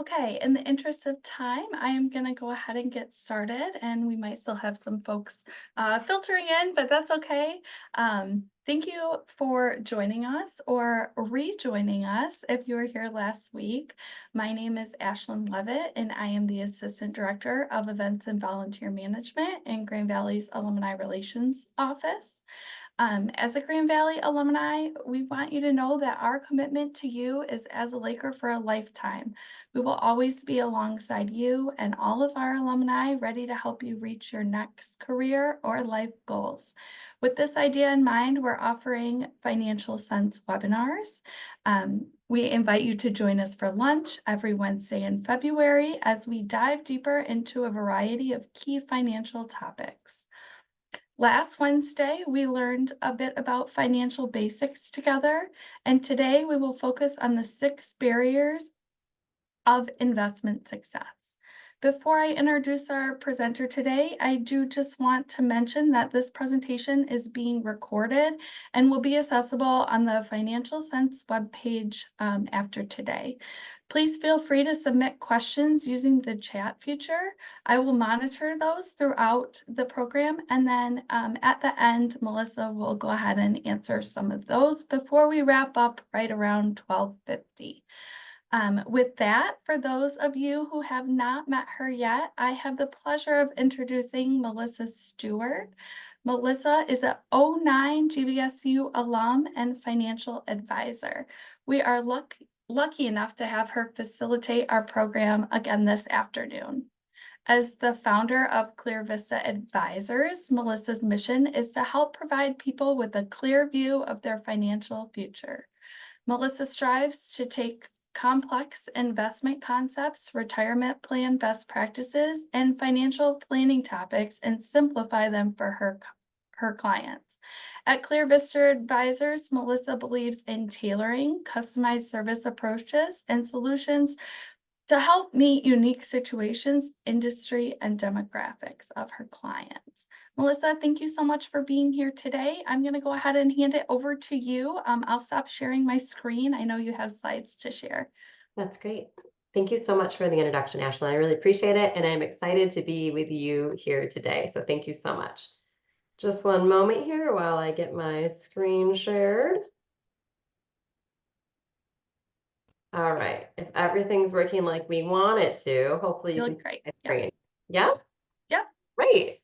Okay, in the interest of time, I am going to go ahead and get started, and we might still have some folks filtering in, but that's okay. Thank you for joining us or rejoining us if you were here last week. My name is Ashlyn Levitt, and I am the Assistant Director of Events and Volunteer Management in Grand Valley's Alumni Relations Office. As a Grand Valley alumni, we want you to know that our commitment to you is as a Laker for a lifetime. We will always be alongside you and all of our alumni, ready to help you reach your next career or life goals. With this idea in mind, we're offering Financial Sense webinars. We invite you to join us for lunch every Wednesday in February as we dive deeper into a variety of key financial topics. Last Wednesday, we learned a bit about financial basics together, and today we will focus on the 6 barriers of investment success. Before I introduce our presenter today, I do just want to mention that this presentation is being recorded and will be accessible on the Financial Sense webpage after today. Please feel free to submit questions using the chat feature. I will monitor those throughout the program, and then at the end, Melissa will go ahead and answer some of those before we wrap up right around 12:50. With that, for those of you who have not met her yet, I have the pleasure of introducing Melissa Stewart. Melissa is a '09 GVSU alum and financial advisor. We are lucky enough to have her facilitate our program again this afternoon. As the founder of ClearVista Advisors, Melissa's mission is to help provide people with a clear view of their financial future. Melissa strives to take complex investment concepts, retirement plan best practices, and financial planning topics and simplify them for her clients. At ClearVista Advisors, Melissa believes in tailoring customized service approaches and solutions to help meet unique situations, industry, and demographics of her clients. Melissa, thank you so much for being here today. I'm going to go ahead and hand it over to you. I'll stop sharing my screen. I know you have slides to share. That's great. Thank you so much for the introduction, Ashley. I really appreciate it, and I'm excited to be with you here today. So thank you so much. Just one moment here while I get my screen shared. All right. If everything's working like we want it to, hopefully you You can look see great. my Yeah. screen. Yeah? Yeah. Great.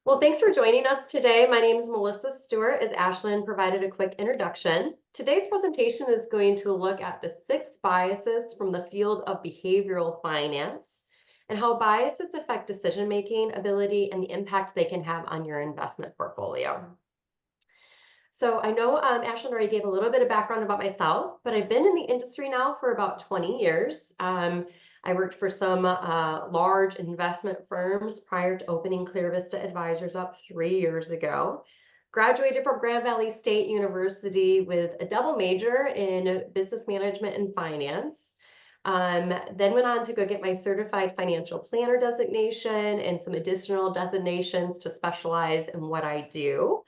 Well, thanks for joining us today. My name is Melissa Stewart, as Ashlyn provided a quick introduction. Today's presentation is going to look at the 6 biases from the field of behavioral finance and how biases affect decision-making ability and the impact they can have on your investment portfolio. So I know Ashlyn already gave a little bit of background about myself, but I've been in the industry now for about 20 years. I worked for some large investment firms prior to opening ClearVista Advisors up 3 years ago. Graduated from Grand Valley State University with a double major in business management and finance. Then went on to go get my certified financial planner designation and some additional designations to specialize in what I do.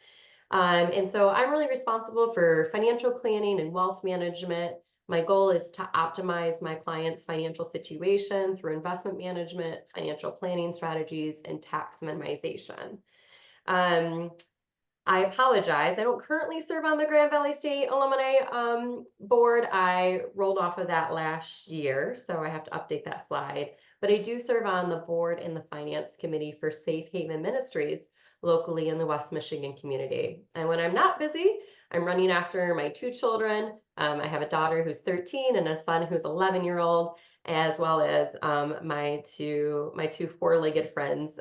And so I'm really responsible for financial planning and wealth management. My goal is to optimize my clients' financial situation through investment management, financial planning strategies, and tax minimization. Um, I apologize. I don't currently serve on the Grand Valley State Alumni Board. I rolled off of that last year, so I have to update that slide. But I do serve on the board and the finance committee for Safe Haven Ministries locally in the West Michigan community. And when I'm not busy, I'm running after my 2 children. I have a daughter who's 13 and a son who's 11-year-old, as well as my two 4-legged friends.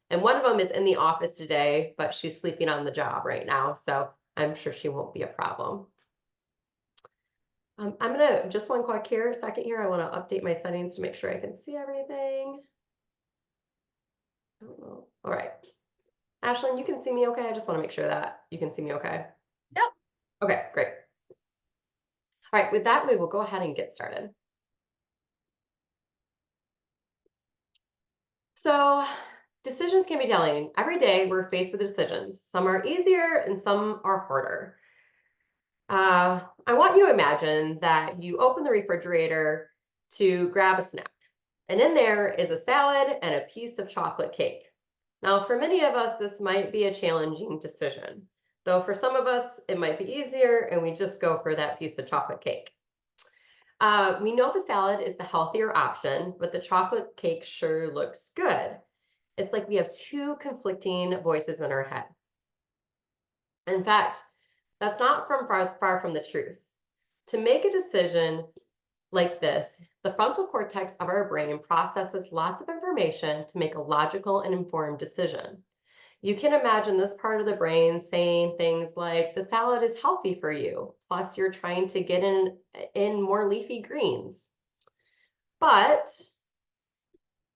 And one of them is in the office today, but she's sleeping on the job right now, so I'm sure she won't be a problem. I'm gonna just one quick here, second here. I want to update my settings to make sure I can see everything. I don't know. All right. Ashlyn, you can see me okay? I just want to make sure that you can see me okay. Yep. Okay, great. All right, with that, we will go ahead and get started. So decisions can be challenging. Every day we're faced with decisions. Some are easier and some are harder. I want you to imagine that you open the refrigerator to grab a snack. And in there is a salad and a piece of chocolate cake. Now, for many of us, this might be a challenging decision, though for some of us, it might be easier and we just go for that piece of chocolate cake. We know the salad is the healthier option, but the chocolate cake sure looks good. It's like we have two conflicting voices in our head. In fact, that's not far from the truth. To make a decision like this, the frontal cortex of our brain processes lots of information to make a logical and informed decision. You can imagine this part of the brain saying things like, the salad is healthy for you, plus you're trying to get in more leafy greens. But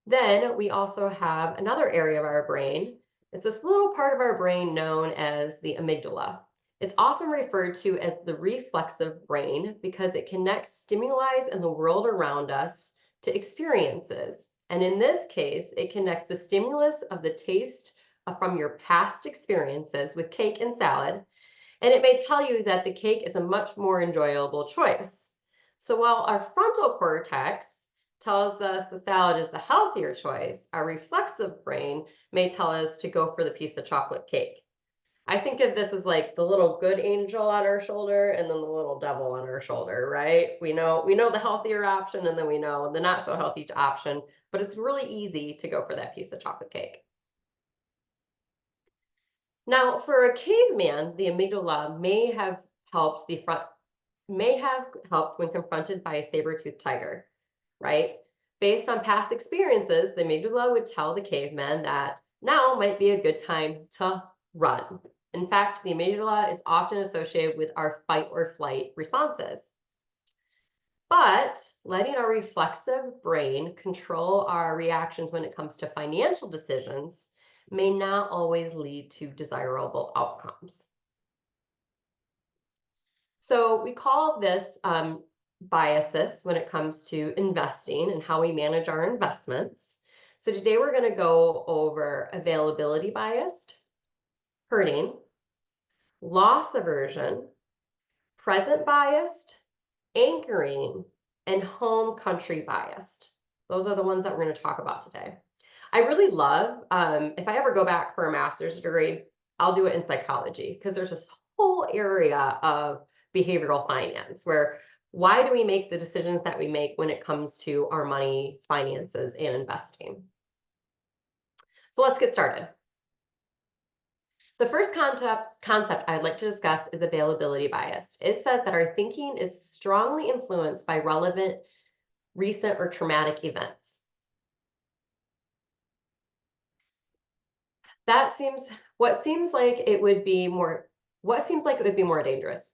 then we also have another area of our brain. It's this little part of our brain known as the amygdala. It's often referred to as the reflexive brain because it connects stimuli in the world around us to experiences. And in this case, it connects the stimulus of the taste from your past experiences with cake and salad, and it may tell you that the cake is a much more enjoyable choice. So while our frontal cortex tells us the salad is the healthier choice, our reflexive brain may tell us to go for the piece of chocolate cake. I think of this as like the little good angel on our shoulder and then the little devil on our shoulder, right? We know the healthier option and then we know the not so healthy option, but it's really easy to go for that piece of chocolate cake. Now, for a caveman, the amygdala may have helped when confronted by a saber-toothed tiger, right? Based on past experiences, the amygdala would tell the caveman that now might be a good time to run. In fact, the amygdala is often associated with our fight or flight responses. But letting our reflexive brain control our reactions when it comes to financial decisions may not always lead to desirable outcomes. So we call this biases when it comes to investing and how we manage our investments. So today we're going to go over availability biased, hurting, loss aversion, present biased, anchoring, and home country biased. Those are the ones that we're going to talk about today. I really love, if I ever go back for a master's degree, I'll do it in psychology because there's this whole area of behavioral finance where why do we make the decisions that we make when it comes to our money, finances, and investing? So let's get started. The first concept I'd like to discuss is availability bias. It says that our thinking is strongly influenced by relevant, recent, or traumatic events. What seems like it would be more dangerous.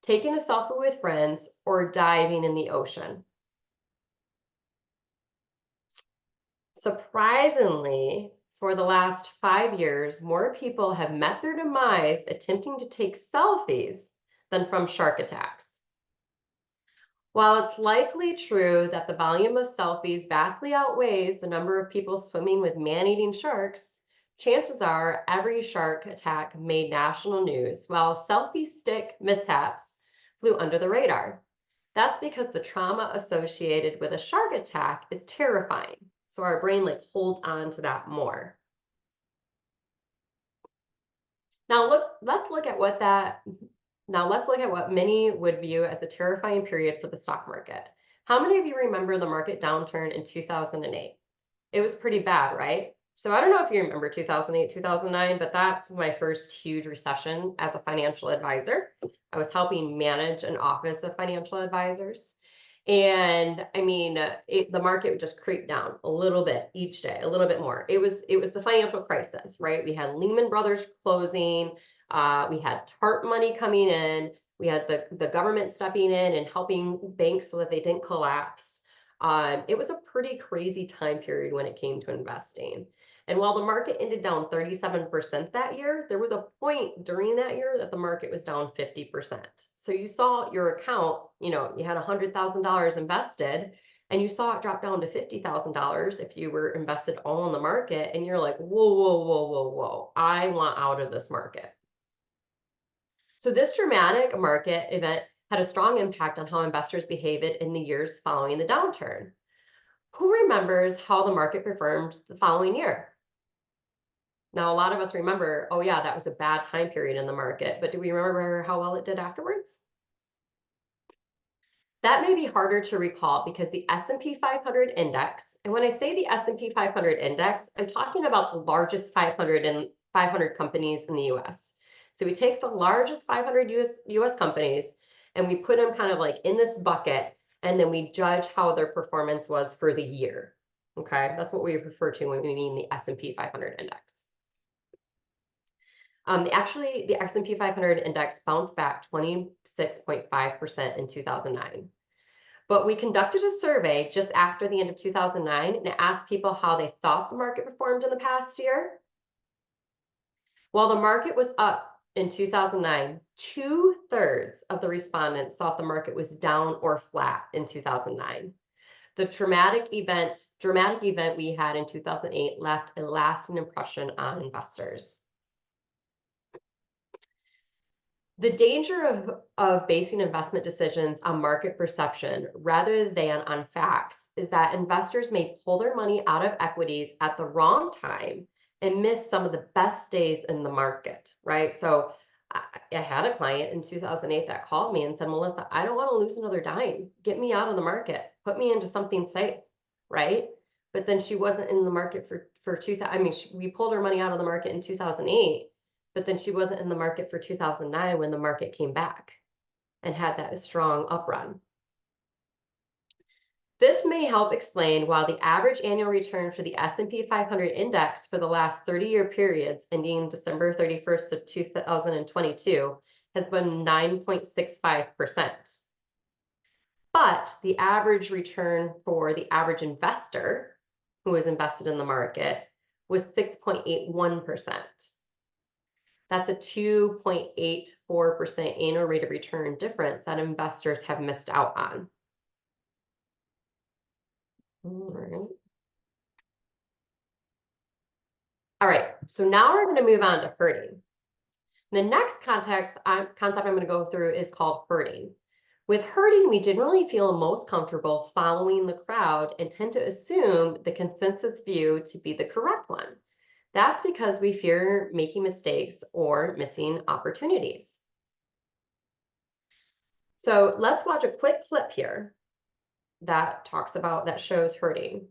Taking a selfie with friends or diving in the ocean. Surprisingly, for the last 5 years, more people have met their demise attempting to take selfies than from shark attacks. While it's likely true that the volume of selfies vastly outweighs the number of people swimming with man-eating sharks, chances are every shark attack made national news, while selfie stick mishaps flew under the radar. That's because the trauma associated with a shark attack is terrifying. So our brain holds on to that more. Let's look at what many would view as a terrifying period for the stock market. How many of you remember the market downturn in 2008? It was pretty bad, right? So I don't know if you remember 2008, 2009, but that's my first huge recession as a financial advisor. I was helping manage an office of financial advisors. And I mean, the market would just creep down a little bit each day, a little bit more. It was the financial crisis, right? We had Lehman Brothers closing, we had TARP money coming in, we had the government stepping in and helping banks so that they didn't collapse. It was a pretty crazy time period when it came to investing. And while the market ended down 37% that year, there was a point during that year that the market was down 50%. So you saw your account, you had $100,000 invested and you saw it drop down to $50,000 if you were invested all in the market. And you're like, whoa, whoa, whoa, whoa, whoa, I want out of this market. So this dramatic market event had a strong impact on how investors behaved in the years following the downturn. Who remembers how the market performed the following year? Now, a lot of us remember, oh yeah, that was a bad time period in the market, but do we remember how well it did afterwards? That may be harder to recall because the S&P 500 index, and when I say the S&P 500 index, I'm talking about the largest 500 companies in the US. So we take the largest 500 US companies and we put them kind of like in this bucket, and then we judge how their performance was for the year. Okay, that's what we refer to when we mean the S&P 500 index. Actually, the S&P 500 index bounced back 26.5% in 2009. But we conducted a survey just after the end of 2009 and asked people how they thought the market performed in the past year. While the market was up in 2009, 2/3 of the respondents thought the market was down or flat in 2009. The dramatic event we had in 2008 left a lasting impression on investors. The danger of basing investment decisions on market perception rather than on facts is that investors may pull their money out of equities at the wrong time and miss some of the best days in the market, right? So I had a client in 2008 that called me and said, Melissa, I don't want to lose another dime. Get me out of the market. Put me into something safe, right? But then she wasn't in the market for 2000. I mean, we pulled her money out of the market in 2008. But then she wasn't in the market for 2009 when the market came back and had that strong uprun. This may help explain why the average annual return for the S&P 500 index for the last 30-year periods ending December 31st of 2022 has been 9.65%. But the average return for the average investor who was invested in the market was 6.81%. That's a 2.84% annual rate of return difference that investors have missed out on. All right, so now we're going to move on to herding. The next concept I'm going to go through is called herding. With herding, we generally feel most comfortable following the crowd and tend to assume the consensus view to be the correct one. That's because we fear making mistakes or missing opportunities. So let's watch a quick clip here that shows herding.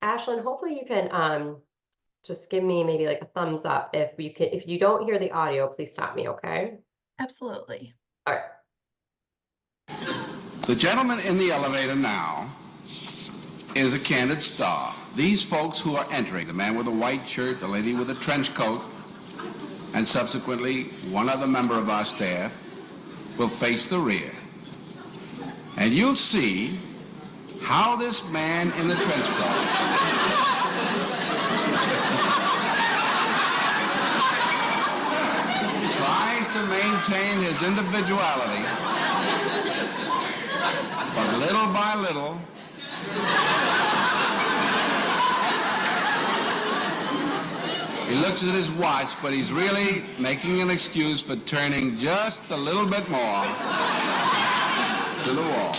Ashlyn, hopefully you can just give me maybe like a thumbs up. If you don't hear the audio, please stop me, okay? Absolutely. All right. The gentleman in the elevator now is a candid star. These folks who are entering, the man with a white shirt, the lady with a trench coat, and subsequently one other member of our staff will face the rear. And you'll see how this man in the trench coat tries to maintain his individuality, but little by little, he looks at his watch, but he's really making an excuse for turning just a little bit more to the wall.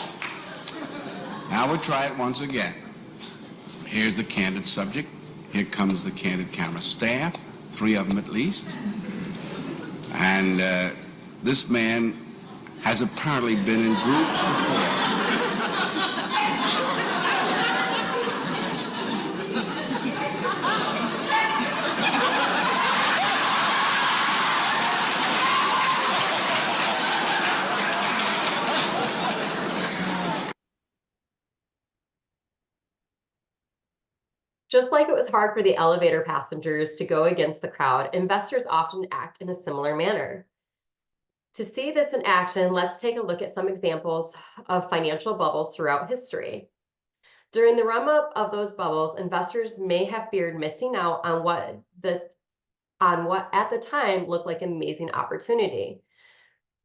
Now we'll try it once again. Here's the candid subject. Here comes the candid camera staff, 3 of them at least. And this man has apparently been in groups before. Just like it was hard for the elevator passengers to go against the crowd, investors often act in a similar manner. To see this in action, let's take a look at some examples of financial bubbles throughout history. During the run-up of those bubbles, investors may have feared missing out on what at the time looked like an amazing opportunity.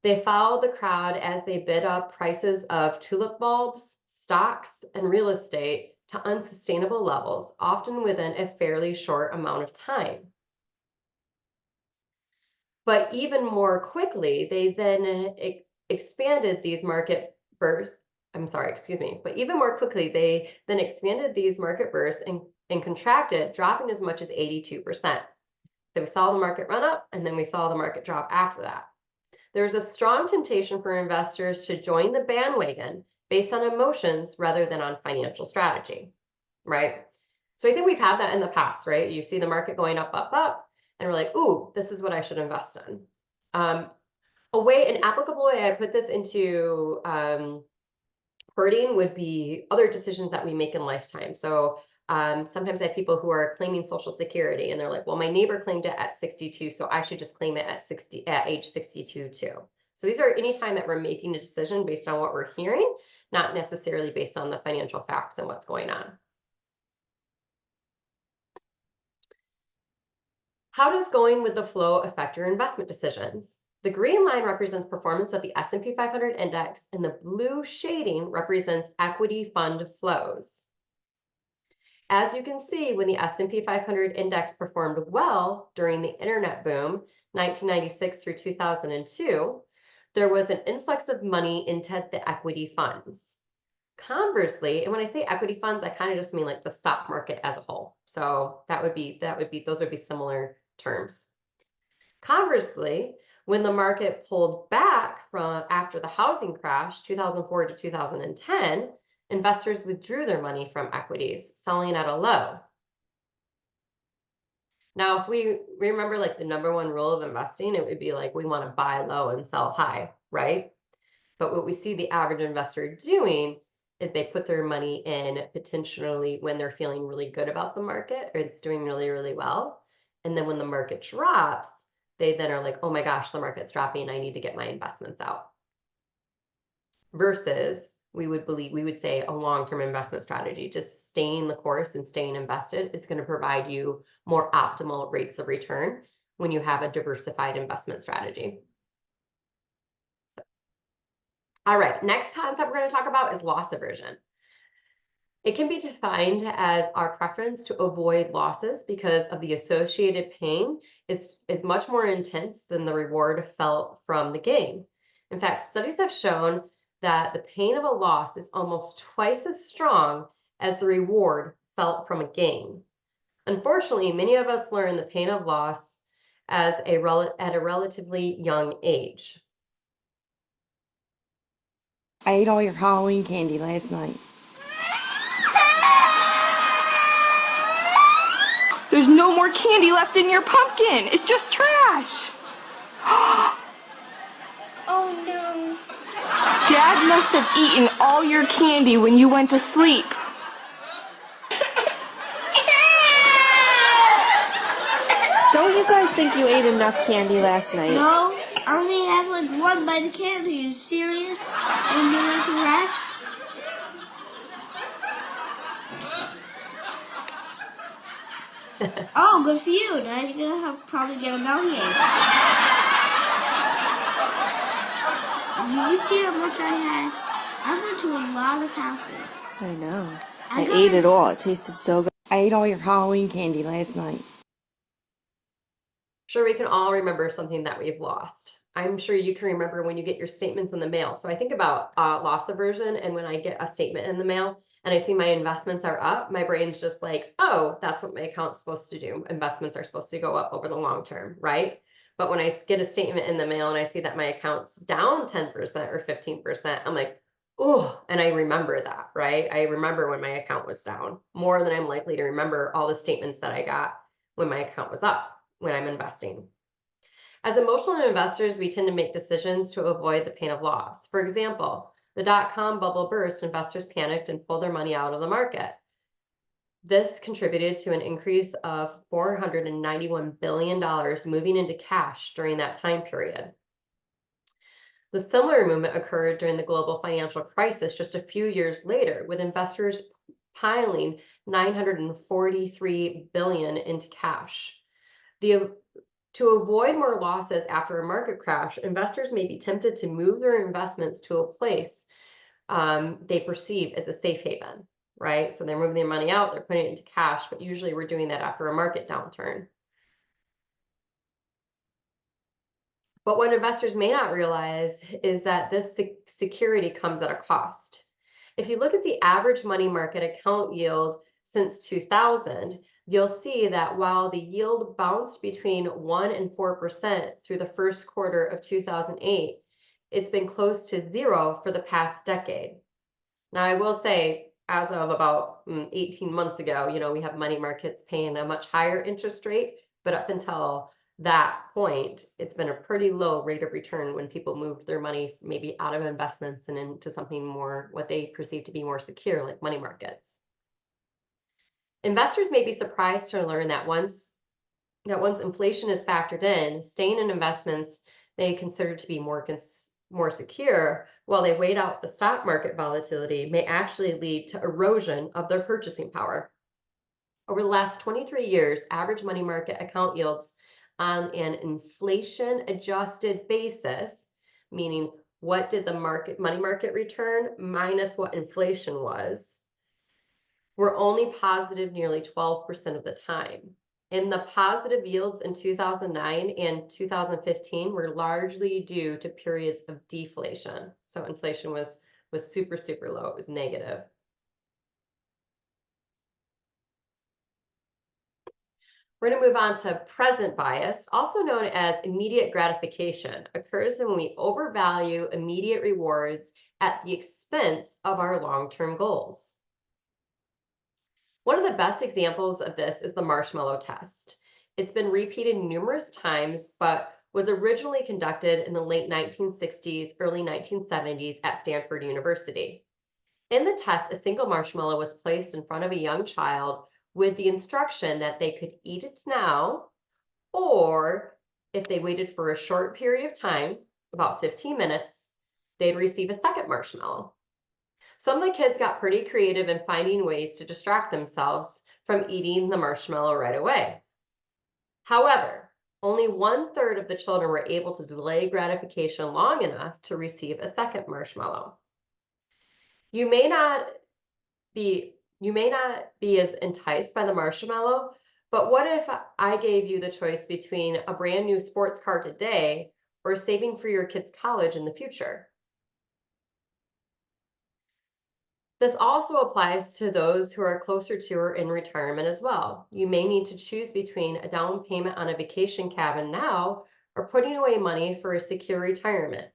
They followed the crowd as they bid up prices of tulip bulbs, stocks, and real estate to unsustainable levels, often within a fairly short amount of time. But even more quickly, they then expanded these market bursts. I'm sorry, excuse me. But even more quickly, they then expanded these market bursts and contracted, dropping as much as 82%. So we saw the market run up, and then we saw the market drop after that. There's a strong temptation for investors to join the bandwagon based on emotions rather than on financial strategy, right? So I think we've had that in the past, right? You see the market going up, up, up, and we're like, ooh, this is what I should invest in. An applicable way I put this into hurting would be other decisions that we make in lifetime. So sometimes I have people who are claiming Social Security, and they're like, well, my neighbor claimed it at 62, so I should just claim it at age 62 too. So these are any time that we're making a decision based on what we're hearing, not necessarily based on the financial facts and what's going on. How does going with the flow affect your investment decisions? The green line represents performance of the S&P 500 index, and the blue shading represents equity fund flows. As you can see, when the S&P 500 index performed well during the internet boom, 1996 through 2002, there was an influx of money into the equity funds. Conversely, and when I say equity funds, I kind of just mean like the stock market as a whole. So those would be similar terms. Conversely, when the market pulled back from after the housing crash, 2004 to 2010, investors withdrew their money from equities, selling at a low. Now, if we remember like the number one rule of investing, it would be like we want to buy low and sell high, right? But what we see the average investor doing is they put their money in potentially when they're feeling really good about the market or it's doing really, really well. And then when the market drops, they then are like, oh my gosh, the market's dropping. I need to get my investments out. Versus we would say a long-term investment strategy, just staying the course and staying invested is going to provide you more optimal rates of return when you have a diversified investment strategy. All right, next concept we're going to talk about is loss aversion. It can be defined as our preference to avoid losses because of the associated pain is much more intense than the reward felt from the gain. In fact, studies have shown that the pain of a loss is almost twice as strong as the reward felt from a gain. Unfortunately, many of us learn the pain of loss at a relatively young age. I ate all your Halloween candy last night. There's no more candy left in your pumpkin. It's just trash. Oh no. Dad must have eaten all your candy when you went to sleep. Don't you guys think you ate enough candy last night? No, I only have like one bite of candy. Are you serious? And you like the rest? Oh, good for you. Now you're gonna probably get a bellyache. You see how much I had? I went to a lot of houses. I know. I I got ate it. it all. It tasted so good. I ate all your Halloween candy last night. Sure, we can all remember something that we've lost. I'm sure you can remember when you get your statements in the mail. So I think about loss aversion, and when I get a statement in the mail and I see my investments are up, my brain's just like, oh, that's what my account's supposed to do. Investments are supposed to go up over the long term, right? But when I get a statement in the mail and I see that my account's down 10% or 15%, I'm like, oh, and I remember that, right? I remember when my account was down more than I'm likely to remember all the statements that I got when my account was up when I'm investing. As emotional investors, we tend to make decisions to avoid the pain of loss. For example, the dot-com bubble burst, investors panicked and pulled their money out of the market. This contributed to an increase of $491 billion moving into cash during that time period. The similar movement occurred during the global financial crisis just a few years later, with investors piling $943 billion into cash. To avoid more losses after a market crash, investors may be tempted to move their investments to a place they perceive as a safe haven, right? So they're moving their money out, they're putting it into cash, but usually we're doing that after a market downturn. But what investors may not realize is that this security comes at a cost. If you look at the average money market account yield since 2000, you'll see that while the yield bounced between 1 and 4% through the first quarter of 2008, it's been close to zero for the past decade. Now, I will say, as of about 18 months ago, we have money markets paying a much higher interest rate, but up until that point, it's been a pretty low rate of return when people move their money maybe out of investments and into something more, what they perceive to be more secure, like money markets. Investors may be surprised to learn that once inflation is factored in, staying in investments they consider to be more secure, while they wait out the stock market volatility, may actually lead to erosion of their purchasing power. Over the last 23 years, average money market account yields on an inflation adjusted basis, meaning what did the money market return minus what inflation was, were only positive nearly 12% of the time. And the positive yields in 2009 and 2015 were largely due to periods of deflation. So inflation was super, super low. It was negative. We're going to move on to present bias, also known as immediate gratification. Occurs when we overvalue immediate rewards at the expense of our long-term goals. One of the best examples of this is the marshmallow test. It's been repeated numerous times, but was originally conducted in the late 1960s, early 1970s at Stanford University. In the test, a single marshmallow was placed in front of a young child with the instruction that they could eat it now, or if they waited for a short period of time, about 15 minutes, they'd receive a second marshmallow. Some of the kids got pretty creative in finding ways to distract themselves from eating the marshmallow right away. However, only 1/3 of the children were able to delay gratification long enough to receive a second marshmallow. You may not be as enticed by the marshmallow, but what if I gave you the choice between a brand new sports car today or saving for your kids' college in the future? This also applies to those who are closer to or in retirement as well. You may need to choose between a down payment on a vacation cabin now or putting away money for a secure retirement,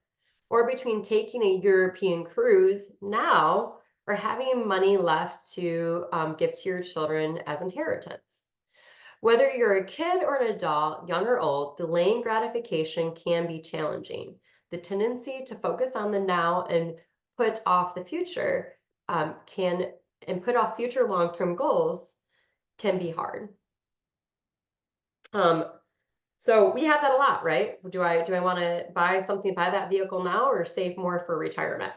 or between taking a European cruise now or having money left to give to your children as inheritance. Whether you're a kid or an adult, young or old, delaying gratification can be challenging. The tendency to focus on the now and put off the future put off future long-term goals can be hard. So we have that a lot, right? Do I want to buy that vehicle now or save more for retirement?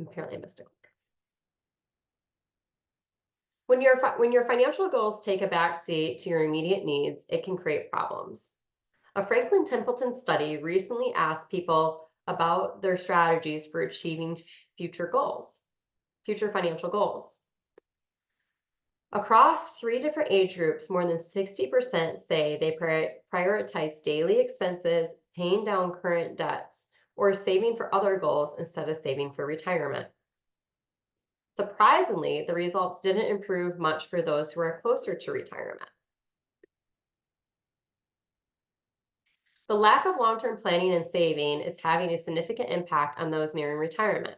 Apparently I missed a click. When your financial goals take a backseat to your immediate needs, it can create problems. A Franklin Templeton study recently asked people about their strategies for achieving future financial goals. Across 3 different age groups, more than 60% say they prioritize daily expenses, paying down current debts, or saving for other goals instead of saving for retirement. Surprisingly, the results didn't improve much for those who are closer to retirement. The lack of long-term planning and saving is having a significant impact on those nearing retirement.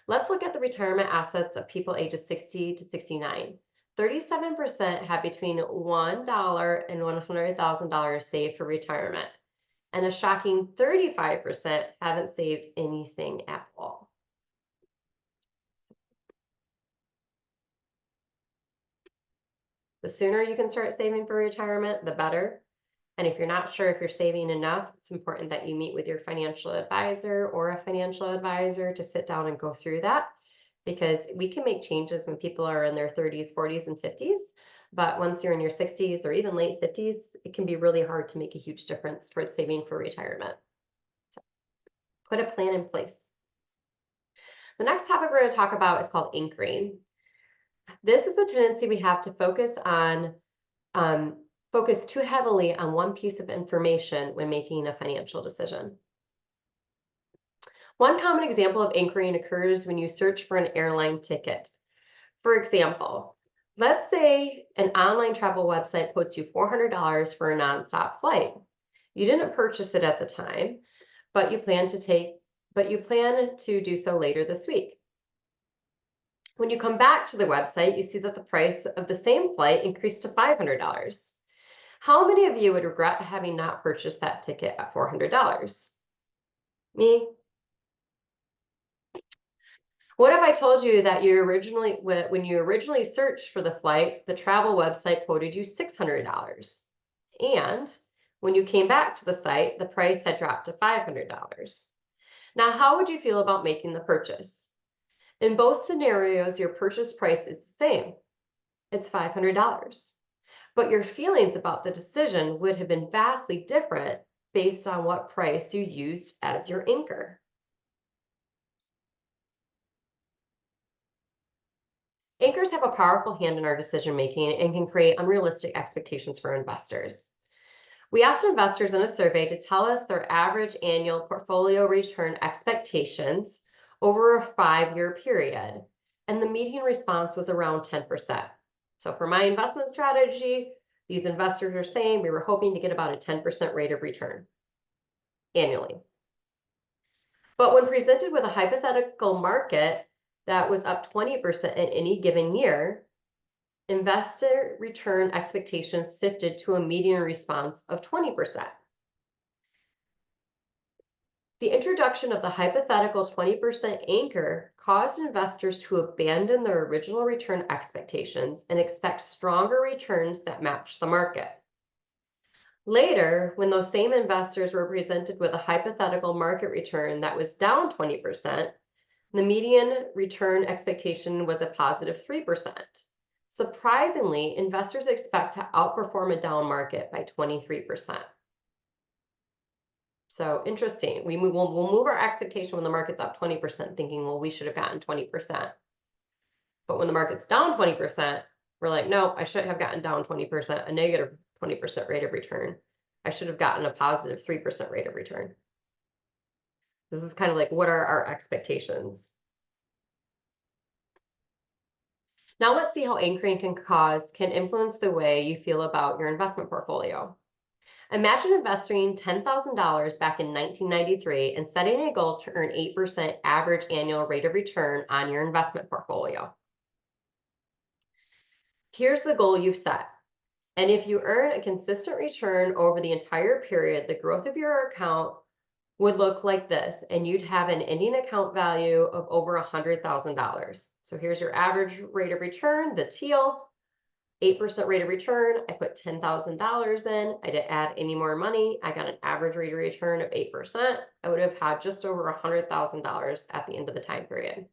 Let's look at the retirement assets of people ages 60 to 69. 37% have between $1 and $100,000 saved for retirement, and a shocking 35% haven't saved anything at all. The sooner you can start saving for retirement, the better. And if you're not sure if you're saving enough, it's important that you meet with your financial advisor or a financial advisor to sit down and go through that, because we can make changes when people are in their 30s, 40s, and 50s. But once you're in your 60s or even late 50s, it can be really hard to make a huge difference towards saving for retirement. So put a plan in place. The next topic we're going to talk about is called anchoring. This is the tendency we have to focus too heavily on one piece of information when making a financial decision. One common example of anchoring occurs when you search for an airline ticket. For example, let's say an online travel website quotes you $400 for a nonstop flight. You didn't purchase it at the time, but you plan to do so later this week. When you come back to the website, you see that the price of the same flight increased to $500. How many of you would regret having not purchased that ticket at $400? Me? What if I told you that when you originally searched for the flight, the travel website quoted you $600? And when you came back to the site, the price had dropped to $500. Now, how would you feel about making the purchase? In both scenarios, your purchase price is the same. It's $500. But your feelings about the decision would have been vastly different based on what price you used as your anchor. Anchors have a powerful hand in our decision making and can create unrealistic expectations for investors. We asked investors in a survey to tell us their average annual portfolio return expectations over a 5-year period, and the median response was around 10%. So for my investment strategy, these investors are saying we were hoping to get about a 10% rate of return annually. But when presented with a hypothetical market that was up 20% in any given year, investor return expectations shifted to a median response of 20%. The introduction of the hypothetical 20% anchor caused investors to abandon their original return expectations and expect stronger returns that match the market. Later, when those same investors were presented with a hypothetical market return that was down 20%, the median return expectation was a positive 3%. Surprisingly, investors expect to outperform a down market by 23%. So interesting. We'll move our expectation when the market's up 20%, thinking, well, we should have gotten 20%. But when the market's down 20%, we're like, no, I shouldn't have gotten down 20%, a negative 20% rate of return. I should have gotten a positive 3% rate of return. This is kind of like, what are our expectations? Now let's see how anchoring can influence the way you feel about your investment portfolio. Imagine investing $10,000 back in 1993 and setting a goal to earn 8% average annual rate of return on your investment portfolio. Here's the goal you've set. And if you earn a consistent return over the entire period, the growth of your account would look like this, and you'd have an ending account value of over $100,000. So here's your average rate of return, the teal, 8% rate of return. I put $10,000 in. I didn't add any more money. I got an average rate of return of 8%. I would have had just over $100,000 at the end of the time period.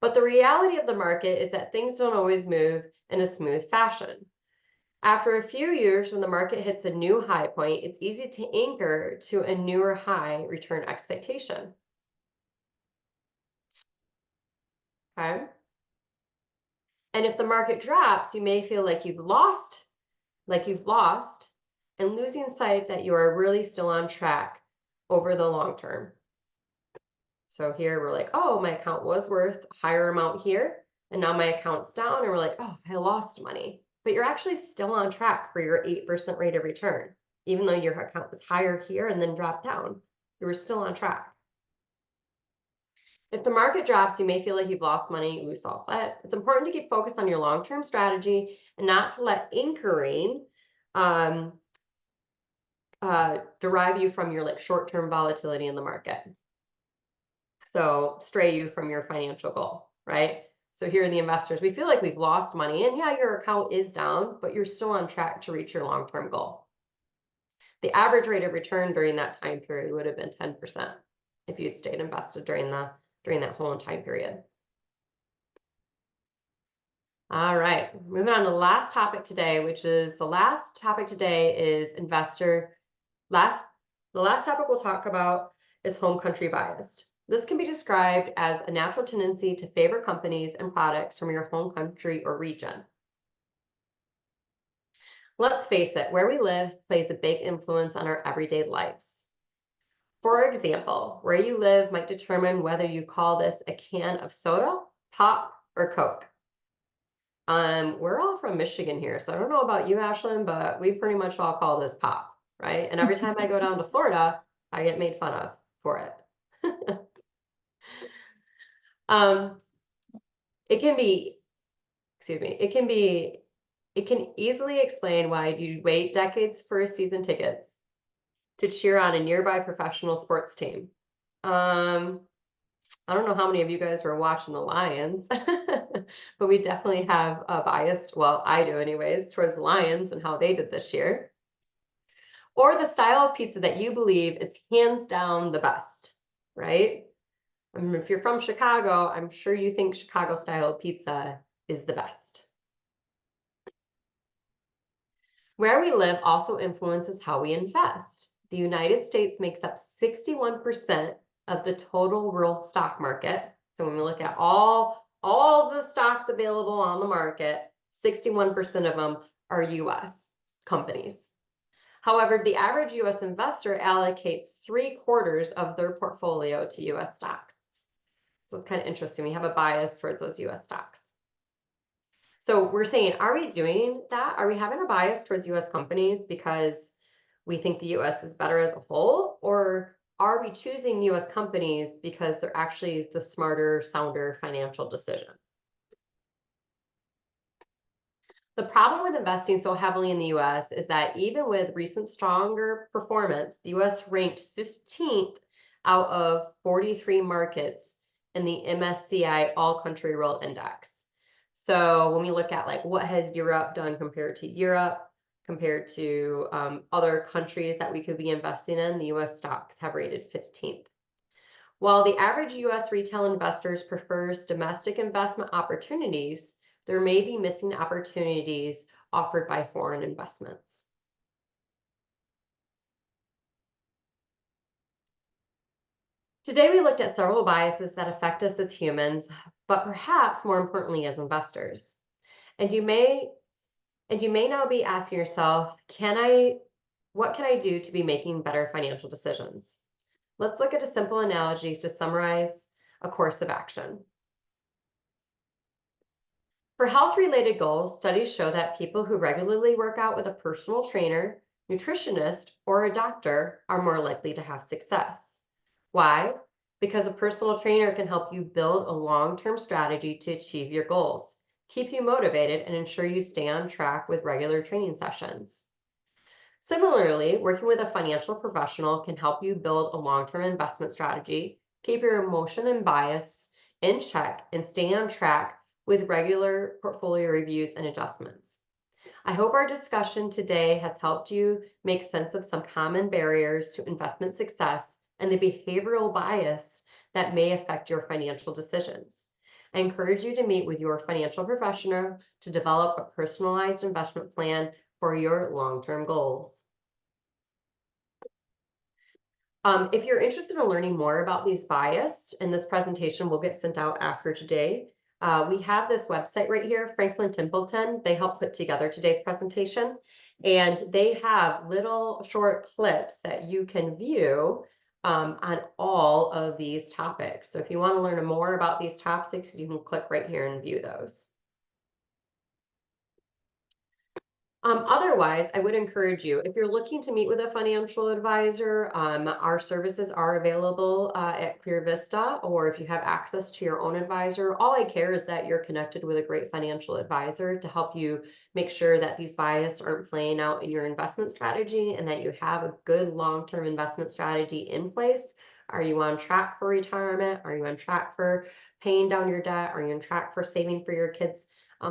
But the reality of the market is that things don't always move in a smooth fashion. After a few years, when the market hits a new high point, it's easy to anchor to a newer high return expectation. Okay. And if the market drops, you may feel like you've lost, and losing sight that you are really still on track over the long term. So here we're like, oh, my account was worth a higher amount here, and now my account's down, and we're like, oh, I lost money. But you're actually still on track for your 8% rate of return. Even though your account was higher here and then dropped down, you were still on track. If the market drops, you may feel like you've lost money, lose all sight. It's important to keep focused on your long-term strategy and not to let anchoring derive you from your short-term volatility in the market. So stray you from your financial goal, right? So here are the investors. We feel like we've lost money, and yeah, your account is down, but you're still on track to reach your long-term goal. The average rate of return during that time period would have been 10% if you'd stayed invested during that whole time period. All right, moving on to the last topic today, the last topic we'll talk about is home country biased. This can be described as a natural tendency to favor companies and products from your home country or region. Let's face it, where we live plays a big influence on our everyday lives. For example, where you live might determine whether you call this a can of soda, pop, or Coke. We're all from Michigan here, so I don't know about you, Ashlyn, but we pretty much all call this pop, right? And every time I go down to Florida, I get made fun of for it. It can be, excuse me, it can easily explain why you'd wait decades for season tickets to cheer on a nearby professional sports team. I don't know how many of you guys were watching the Lions, but we definitely have a bias, well, I do anyways, towards the Lions and how they did this year. Or the style of pizza that you believe is hands down the best, right? I mean, if you're from Chicago, I'm sure you think Chicago style pizza is the best. Where we live also influences how we invest. The United States makes up 61% of the total world stock market. So when we look at all the stocks available on the market, 61% of them are US companies. However, the average US investor allocates 3/4 of their portfolio to US stocks. So it's kind of interesting. We have a bias towards those US stocks. So we're saying, are we doing that? Are we having a bias towards US companies because we think the US is better as a whole? Or are we choosing US companies because they're actually the smarter, sounder financial decision? The problem with investing so heavily in the US is that even with recent stronger performance, the US ranked 15th out of 43 markets in the MSCI All Country World Index. So when we look at like what has Europe done compared to Europe, compared to other countries that we could be investing in, the US stocks have rated 15th. While the average US retail investors prefers domestic investment opportunities, there may be missing opportunities offered by foreign investments. Today, we looked at several biases that affect us as humans, but perhaps more importantly as investors. And you may now be asking yourself, what can I do to be making better financial decisions? Let's look at a simple analogy to summarize a course of action. For health-related goals, studies show that people who regularly work out with a personal trainer, nutritionist, or a doctor are more likely to have success. Why? Because a personal trainer can help you build a long-term strategy to achieve your goals, keep you motivated, and ensure you stay on track with regular training sessions. Similarly, working with a financial professional can help you build a long-term investment strategy, keep your emotion and bias in check, and stay on track with regular portfolio reviews and adjustments. I hope our discussion today has helped you make sense of some common barriers to investment success and the behavioral bias that may affect your financial decisions. I encourage you to meet with your financial professional to develop a personalized investment plan for your long-term goals. If you're interested in learning more about these bias, and this presentation will get sent out after today, we have this website right here, Franklin Templeton. They helped put together today's presentation, and they have little short clips that you can view on all of these topics. So if you want to learn more about these topics, you can click right here and view those. Otherwise, I would encourage you, if you're looking to meet with a financial advisor, our services are available at ClearVista, or if you have access to your own advisor, all I care is that you're connected with a great financial advisor to help you make sure that these biases aren't playing out in your investment strategy and that you have a good long-term investment strategy in place. Are you on track for retirement? Are you on track for paying down your debt? Are you on track for saving for your kids'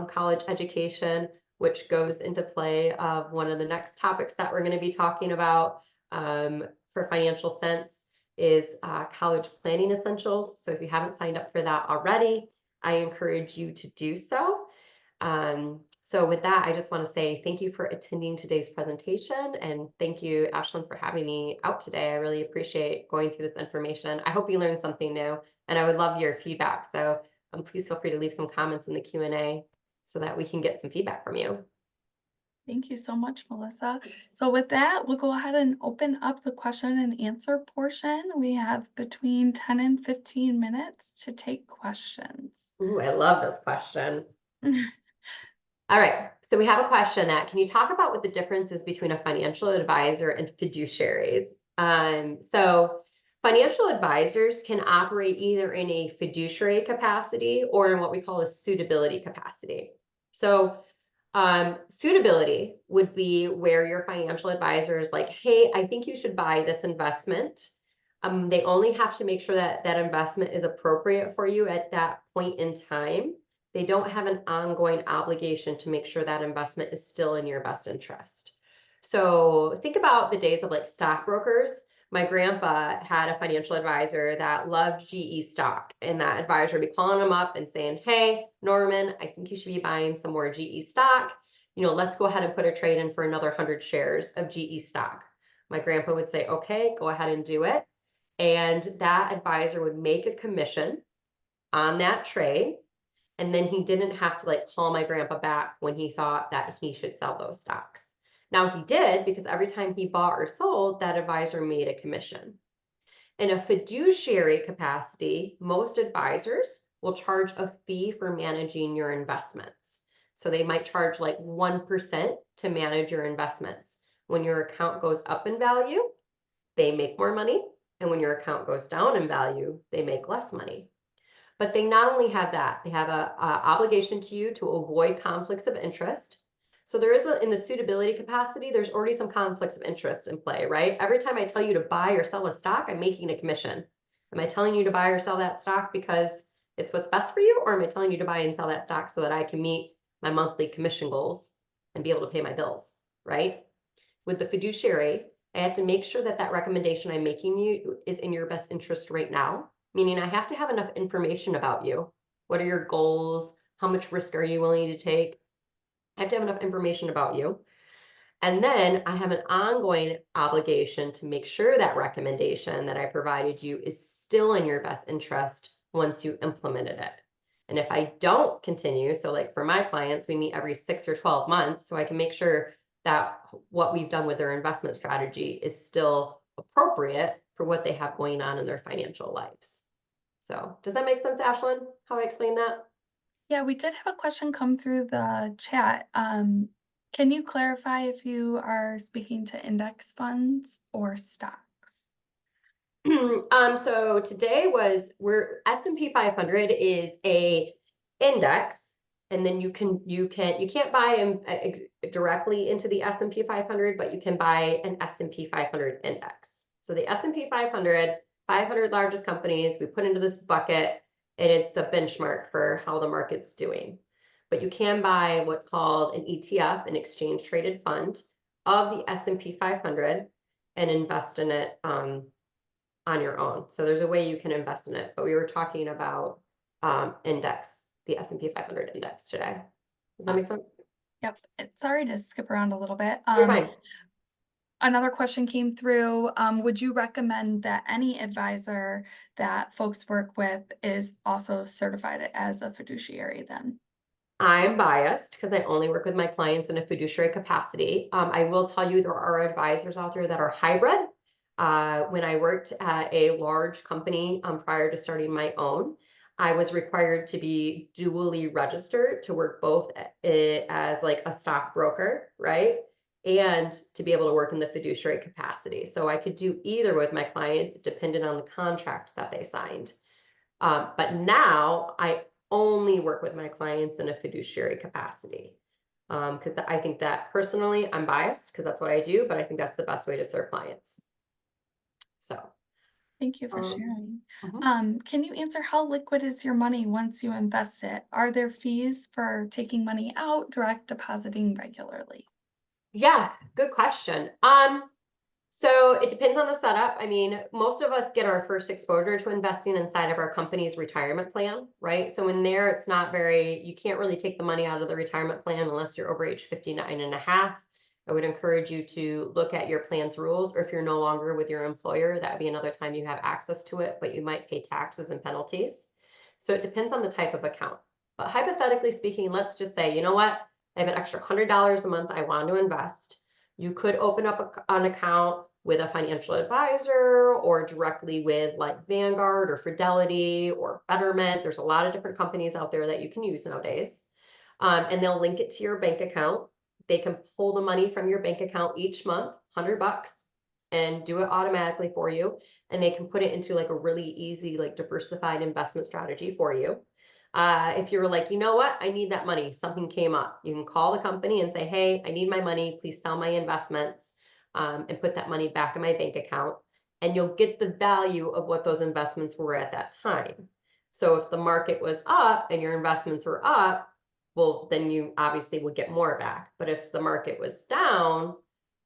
college education? Which goes into play of one of the next topics that we're going to be talking about for Financial Sense is college planning essentials. So if you haven't signed up for that already, I encourage you to do so. So with that, I just want to say thank you for attending today's presentation, and thank you, Ashlyn, for having me out today. I really appreciate going through this information. I hope you learned something new, and I would love your feedback. So please feel free to leave some comments in the Q&A so that we can get some feedback from you. Thank you so much, Melissa. So with that, we'll go ahead and open up the question and answer portion. We have between 10 and 15 minutes to take questions. Ooh, I love this question. All right, so we have a question that, can you talk about what the difference is between a financial advisor and fiduciaries? So financial advisors can operate either in a fiduciary capacity or in what we call a suitability capacity. So suitability would be where your financial advisor is like, hey, I think you should buy this investment. They only have to make sure that that investment is appropriate for you at that point in time. They don't have an ongoing obligation to make sure that investment is still in your best interest. So think about the days of like stockbrokers. My grandpa had a financial advisor that loved GE stock, and that advisor would be calling him up and saying, hey, Norman, I think you should be buying some more GE stock. Let's go ahead and put a trade in for another 100 shares of GE stock. My grandpa would say, okay, go ahead and do it. And that advisor would make a commission on that trade. And then he didn't have to like call my grandpa back when he thought that he should sell those stocks. Now he did, because every time he bought or sold, that advisor made a commission. In a fiduciary capacity, most advisors will charge a fee for managing your investments. So they might charge like 1% to manage your investments. When your account goes up in value, they make more money. And when your account goes down in value, they make less money. But they not only have that, they have a obligation to you to avoid conflicts of interest. So there is in the suitability capacity, there's already some conflicts of interest in play, right? Every time I tell you to buy or sell a stock, I'm making a commission. Am I telling you to buy or sell that stock because it's what's best for you? Or am I telling you to buy and sell that stock so that I can meet my monthly commission goals and be able to pay my bills, right? With the fiduciary, I have to make sure that that recommendation I'm making you is in your best interest right now. Meaning I have to have enough information about you. What are your goals? How much risk are you willing to take? I have to have enough information about you. And then I have an ongoing obligation to make sure that recommendation that I provided you is still in your best interest once you implemented it. And if I don't continue, so like for my clients, we meet every 6 or 12 months, so I can make sure that what we've done with their investment strategy is still appropriate for what they have going on in their financial lives. So does that make sense, Ashlyn, how I explained that? Yeah, we did have a question come through the chat. Can you clarify if you are speaking to index funds or stocks? So today we're S&P 500 is a index, and then you can't buy them directly into the S&P 500, but you can buy an S&P 500 index. So the S&P 500 largest companies we put into this bucket, and it's a benchmark for how the market's doing. But you can buy what's called an ETF, an exchange traded fund of the S&P 500, and invest in it on your own. So there's a way you can invest in it, but we were talking about the S&P 500 index today. Does that make sense? Yep. Sorry to skip around a little bit. You're fine. Another question came through. Would you recommend that any advisor that folks work with is also certified as a fiduciary then? I'm biased because I only work with my clients in a fiduciary capacity. I will tell you there are advisors out there that are hybrid. When I worked at a large company prior to starting my own, I was required to be dually registered to work both as like a stockbroker, right? And to be able to work in the fiduciary capacity. So I could do either with my clients, depending on the contract that they signed. But now I only work with my clients in a fiduciary capacity. Because I think that personally, I'm biased because that's what I do, but I think that's the best way to serve clients. So. Thank you for sharing. Mhm. Can you answer how liquid is your money once you invest it? Are there fees for taking money out, direct depositing regularly? Yeah, good question. So it depends on the setup. I mean, most of us get our first exposure to investing inside of our company's retirement plan, right? So in there, it's not very, you can't really take the money out of the retirement plan unless you're over age 59 and a half. I would encourage you to look at your plan's rules, or if you're no longer with your employer, that would be another time you have access to it, but you might pay taxes and penalties. So it depends on the type of account. But hypothetically speaking, let's just say, you know what? I have an extra $100 a month I want to invest. You could open up an account with a financial advisor or directly with like Vanguard or Fidelity or Betterment. There's a lot of different companies out there that you can use nowadays. And they'll link it to your bank account. They can pull the money from your bank account each month, $100, and do it automatically for you. And they can put it into like a really easy, like diversified investment strategy for you. If you were like, you know what, I need that money, something came up, you can call the company and say, hey, I need my money, please sell my investments, and put that money back in my bank account. And you'll get the value of what those investments were at that time. So if the market was up and your investments were up, well, then you obviously would get more back. But if the market was down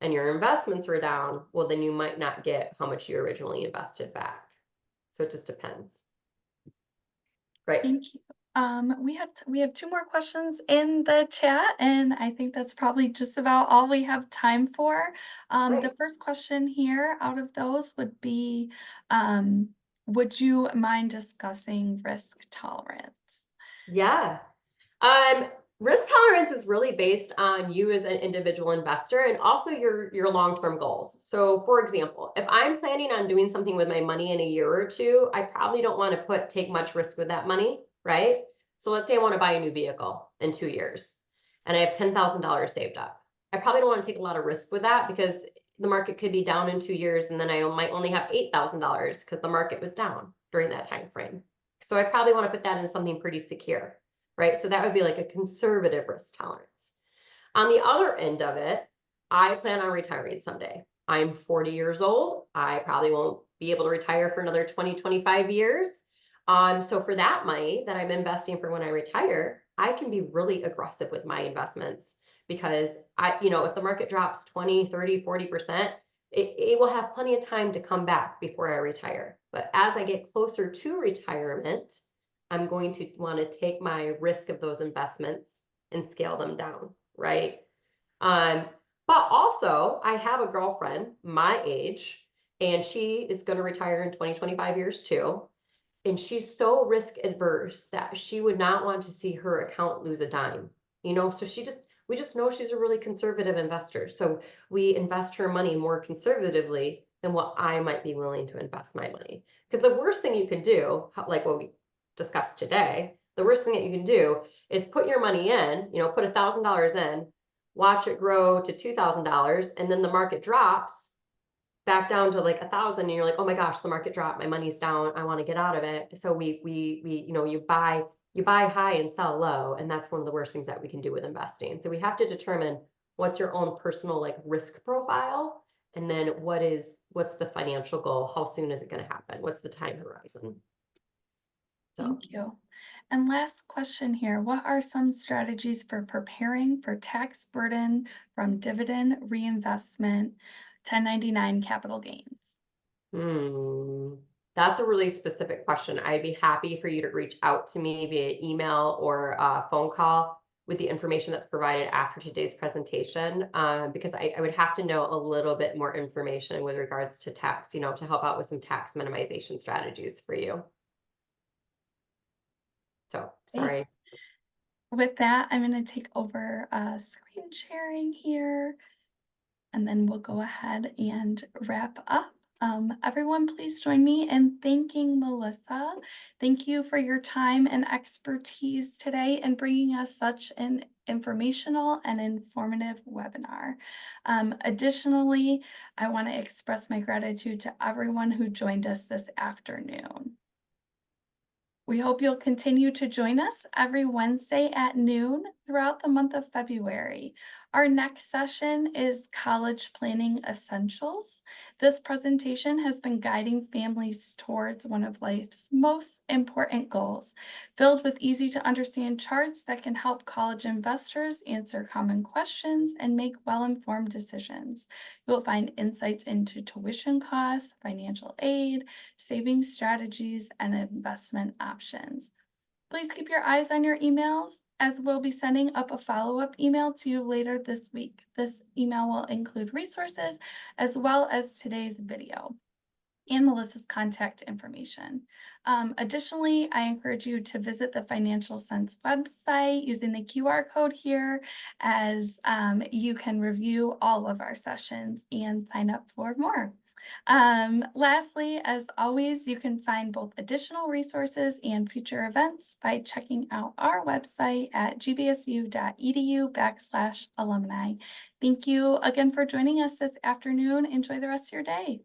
and your investments were down, well, then you might not get how much you originally invested back. So it just depends. Right. Thank you. We have two more questions in the chat, and I think that's probably just about all we have time for. Right. The first question here out of those would be, would you mind discussing risk tolerance? Yeah. Um, Risk tolerance is really based on you as an individual investor and also your long-term goals. So for example, if I'm planning on doing something with my money in a year or two, I probably don't want to take much risk with that money, right? So let's say I want to buy a new vehicle in 2 years and I have $10,000 saved up. I probably don't want to take a lot of risk with that because the market could be down in 2 years and then I might only have $8,000 because the market was down during that time frame. So I probably want to put that in something pretty secure. Right? So that would be like a conservative risk tolerance. On the other end of it, I plan on retiring someday. I'm 40 years old. I probably won't be able to retire for another 20, 25 years. So for that money that I'm investing for when I retire, I can be really aggressive with my investments because if the market drops 20, 30, 40%, it will have plenty of time to come back before I retire. But as I get closer to retirement, I'm going to want to take my risk of those investments and scale them down, right? But also, I have a girlfriend my age, and she is going to retire in 20, 25 years too. And she's so risk adverse that she would not want to see her account lose a dime, so we just know she's a really conservative investor. So we invest her money more conservatively than what I might be willing to invest my money. Because the worst thing you can do, like what we discussed today, the worst thing that you can do is put your money in, put $1,000 in, watch it grow to $2,000, and then the market drops back down to like 1,000, and you're like, oh my gosh, the market dropped, my money's down, I want to get out of it. So you buy high and sell low, and that's one of the worst things that we can do with investing. So we have to determine what's your own personal like risk profile, and then what's the financial goal? How soon is it going to happen? What's the time horizon? Thank you. And last question here, what are some strategies for preparing for tax burden from dividend reinvestment, 1099 capital gains? That's a really specific question. I'd be happy for you to reach out to me via email or phone call with the information that's provided after today's presentation, because I would have to know a little bit more information with regards to tax, to help out with some tax minimization strategies for you. So, sorry. With that, I'm going to take over screen sharing here, and then we'll go ahead and wrap up. Everyone, please join me in thanking Melissa. Thank you for your time and expertise today and bringing us such an informational and informative webinar. Additionally, I want to express my gratitude to everyone who joined us this afternoon. We hope you'll continue to join us every Wednesday at noon throughout the month of February. Our next session is College Planning Essentials. This presentation has been guiding families towards one of life's most important goals, filled with easy to understand charts that can help college investors answer common questions and make well-informed decisions. You'll find insights into tuition costs, financial aid, saving strategies, and investment options. Please keep your eyes on your emails, as we'll be sending up a follow-up email to you later this week. This email will include resources as well as today's video and Melissa's contact information. Additionally, I encourage you to visit the Financial Sense website using the QR code here, as you can review all of our sessions and sign up for more. Lastly, as always, you can find both additional resources and future events by checking out our website at gvsu.edu/alumni. Thank you again for joining us this afternoon. Enjoy the rest of your day.